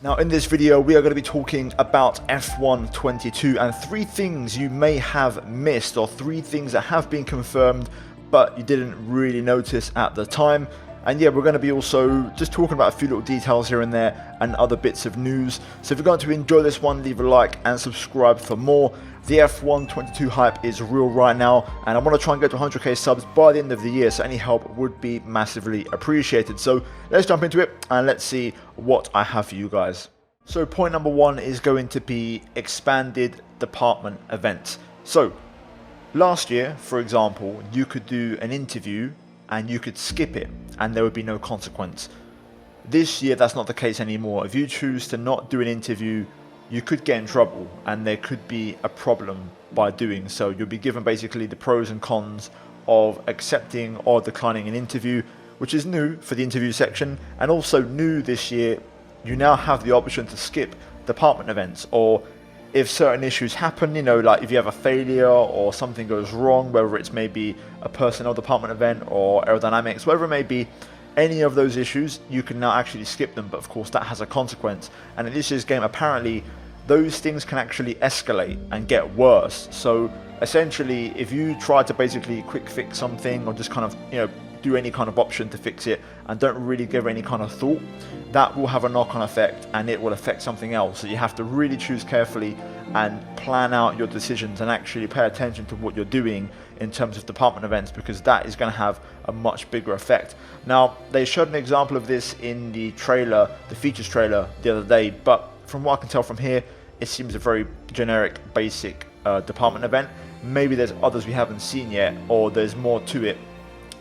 Now in this video we are going to be talking about F1 22 and 3 things you may have missed, or 3 things that have been confirmed but you didn't really notice at the time. And yeah, we're going to be also just talking about a few little details here and there and other bits of news. So if you're going to enjoy this one, leave a like and subscribe for more. The F1 22 hype is real right now, and I want to try and get to 100k subs by the end of the year, so any help would be massively appreciated. So let's jump into it and let's see what I have for you guys. So point number 1 is going to be expanded department events. So last year, for example, you could do an interview and you could skip it and there would be no consequence. This year that's not the case anymore. If you choose to not do an interview, you could get in trouble and there could be a problem by doing so. You'll be given basically the pros and cons of accepting or declining an interview, which is new for the interview section, and also new this year, you now have the option to skip department events, or if certain issues happen, you know, like if you have a failure or something goes wrong, whether it's maybe a personnel department event or aerodynamics, whatever it may be, any of those issues, you can now actually skip them, but of course that has a consequence. And in this year's game, apparently, those things can actually escalate and get worse. So essentially, if you try to basically quick fix something or just kind of, you know, do any kind of option to fix it and don't really give any kind of thought, that will have a knock-on effect and it will affect something else. So you have to really choose carefully and plan out your decisions and actually pay attention to what you're doing in terms of department events, because that is going to have a much bigger effect. Now, they showed an example of this in the trailer, the features trailer the other day, but from what I can tell from here, it seems a very generic, basic department event. Maybe there's others we haven't seen yet, or there's more to it.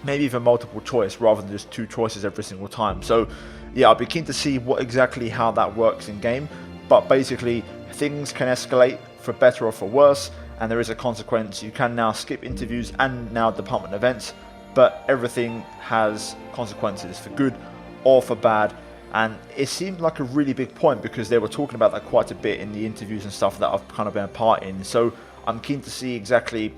Maybe even multiple choice rather than just 2 choices every single time. So yeah, I'll be keen to see how that works in game. But basically, things can escalate for better or for worse, and there is a consequence. You can now skip interviews and now department events, but everything has consequences for good or for bad. And it seemed like a really big point because they were talking about that quite a bit in the interviews and stuff that I've kind of been a part in. So I'm keen to see exactly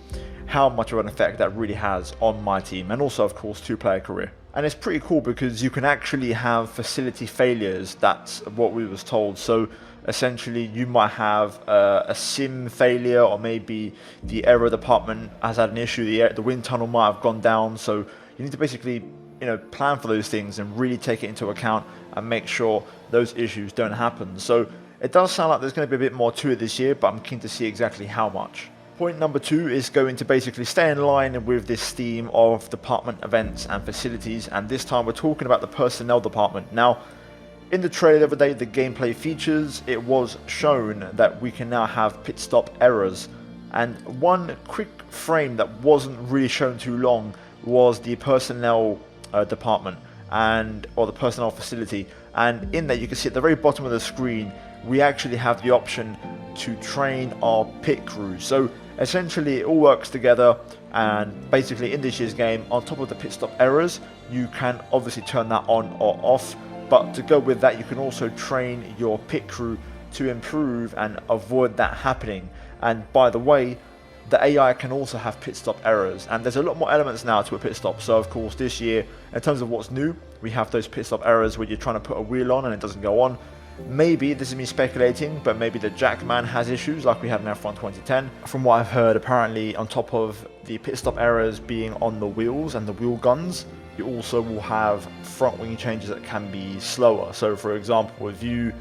how much of an effect that really has on my team, and also of course 2-player career. And it's pretty cool because you can actually have facility failures. That's what we was told. So essentially you might have a sim failure, or maybe the aero department has had an issue, the wind tunnel might have gone down. So you need to basically, you know, plan for those things and really take it into account and make sure those issues don't happen. So it does sound like there's going to be a bit more to it this year, but I'm keen to see exactly how much. Point number 2 is going to basically stay in line with this theme of department events and facilities, and this time we're talking about the personnel department. Now, in the trailer the other day, the gameplay features, it was shown that we can now have pit stop errors, and one quick frame that wasn't really shown too long was the personnel department or the personnel facility, and in there you can see at the very bottom of the screen we actually have the option to train our pit crew. So essentially it all works together, and basically in this year's game, on top of the pit stop errors, you can obviously turn that on or off, but to go with that you can also train your pit crew to improve and avoid that happening. And by the way, the AI can also have pit stop errors, and there's a lot more elements now to a pit stop. So of course this year, in terms of what's new, we have those pit stop errors where you're trying to put a wheel on and it doesn't go on. Maybe, this is me speculating, but maybe the Jackman has issues like we had in F1 2010. From what I've heard, apparently on top of the pit stop errors being on the wheels and the wheel guns, you also will have front wing changes that can be slower. So for example, if you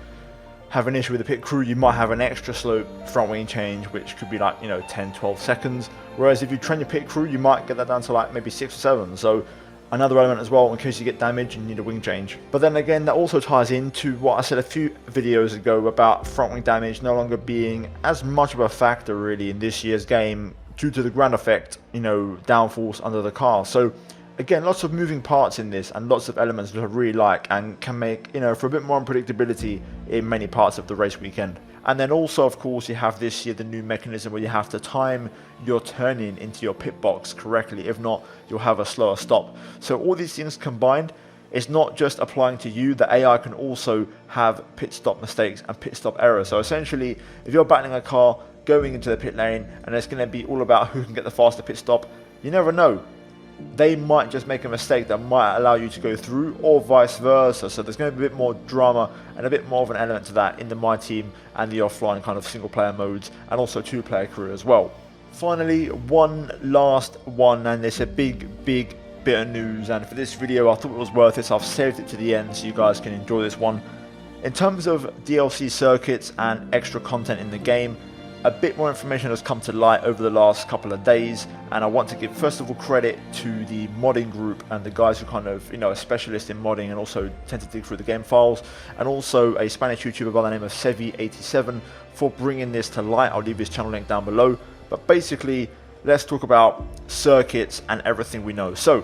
have an issue with the pit crew, you might have an extra slow front wing change, which could be like, you know, 10-12 seconds. Whereas if you train your pit crew, you might get that down to like maybe 6 or 7. So another element as well in case you get damaged and you need a wing change. But then again, that also ties into what I said a few videos ago about front wing damage no longer being as much of a factor really in this year's game due to the ground effect, you know, downforce under the car. So again, lots of moving parts in this and lots of elements that I really like and can make, you know, for a bit more unpredictability in many parts of the race weekend. And then also, of course, you have this year the new mechanism where you have to time your turning into your pit box correctly. If not, you'll have a slower stop. So all these things combined, it's not just applying to you. The AI can also have pit stop mistakes and pit stop errors. So essentially, if you're battling a car going into the pit lane and it's going to be all about who can get the faster pit stop, you never know. they might just make a mistake that might allow you to go through, or vice versa. So there's going to be a bit more drama and a bit more of an element to that in the My Team and the offline kind of single player modes, and also 2-player crew as well. Finally, one last one, and it's a big bit of news, and for this video I thought it was worth it, so I've saved it to the end so you guys can enjoy this one. In terms of DLC circuits and extra content in the game, a bit more information has come to light over the last couple of days, and I want to give first of all credit to the modding group and the guys who kind of, are specialists in modding and also tend to dig through the game files, and also a Spanish YouTuber by the name of Sevi87 for bringing this to light. I'll leave his channel link down below. But basically, let's talk about circuits and everything we know. So,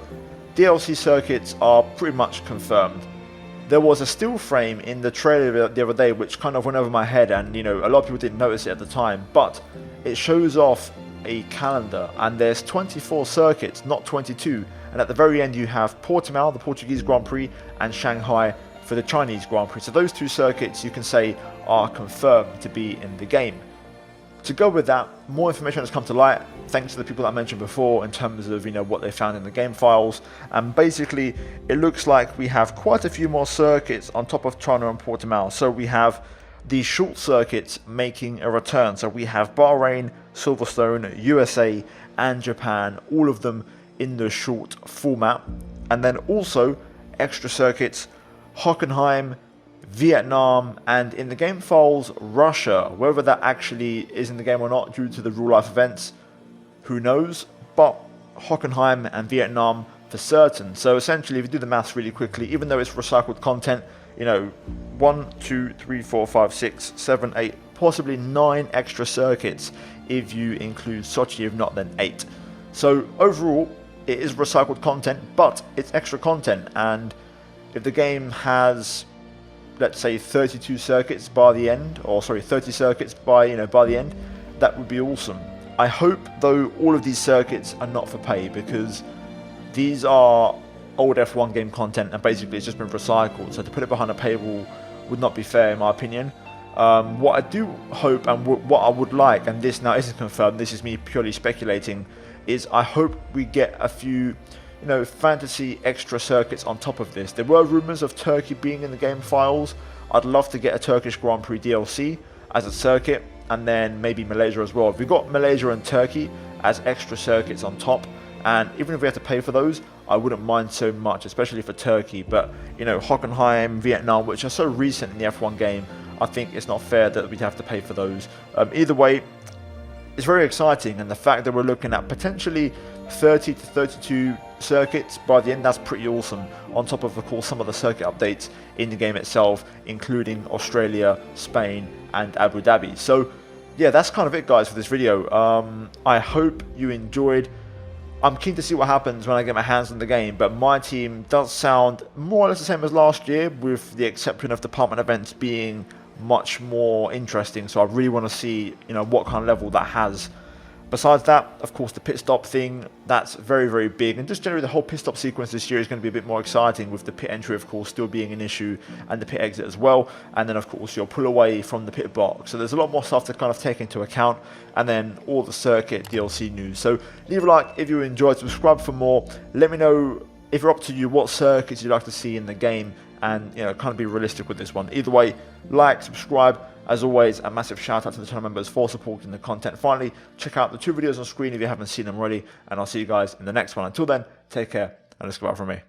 DLC circuits are pretty much confirmed. There was a still frame in the trailer the other day which kind of went over my head, and a lot of people didn't notice it at the time, but it shows off a calendar and there's 24 circuits, not 22, and at the very end you have Portimao, the Portuguese Grand Prix, and Shanghai for the Chinese Grand Prix. So those two circuits you can say are confirmed to be in the game. To go with that, more information has come to light thanks to the people that I mentioned before in terms of what they found in the game files, and basically it looks like we have quite a few more circuits on top of China and Portimao. So we have the short circuits making a return. So we have Bahrain, Silverstone, USA and Japan, all of them in the short format, and then also extra circuits Hockenheim, Vietnam, and in the game files Russia. Whether that actually is in the game or not due to the real life events, who knows, but Hockenheim and Vietnam for certain. So essentially if you do the maths really quickly, even though it's recycled content, 1, 2, 3, 4, 5, 6, 7, 8, possibly 9 extra circuits if you include Sochi, if not then 8. So overall it is recycled content, but it's extra content, and if the game has, let's say, 32 circuits by the end, or sorry, 30 circuits by by the end, that would be awesome. I hope though all of these circuits are not for pay, because these are old F1 game content and basically it's just been recycled, so to put it behind a paywall would not be fair in my opinion. What I do hope and what I would like, and this now isn't confirmed, this is me purely speculating, is I hope we get a few fantasy extra circuits on top of this. There were rumours of Turkey being in the game files. I'd love to get a Turkish Grand Prix DLC as a circuit, and then maybe Malaysia as well. If we got Malaysia and Turkey as extra circuits on top, and even if we have to pay for those, I wouldn't mind so much, especially for Turkey. But Hockenheim, Vietnam, which are so recent in the F1 game, I think it's not fair that we'd have to pay for those. Either way, it's very exciting, and the fact that we're looking at potentially 30 to 32 circuits by the end, that's pretty awesome, on top of course some of the circuit updates in the game itself, including Australia, Spain and Abu Dhabi. So yeah, that's kind of it guys for this video. I hope you enjoyed. I'm keen to see what happens when I get my hands on the game, but My Team does sound more or less the same as last year, with the exception of department events being much more interesting. So I really want to see what kind of level that has. Besides that, of course, the pit stop thing, that's very big, and just generally the whole pit stop sequence this year is going to be a bit more exciting, with the pit entry of course still being an issue, and the pit exit as well, and then of course your pull away from the pit box. So there's a lot more stuff to kind of take into account, and then all the circuit DLC news. So leave a like if you enjoyed, subscribe for more. Let me know if you're up to you what circuits you'd like to see in the game, and kind of be realistic with this one. Either way, like, subscribe. As always, a massive shout out to the channel members for supporting the content. Finally, check out the 2 videos on screen if you haven't seen them already, and I'll see you guys in the next one. Until then, take care, and let's go out from me.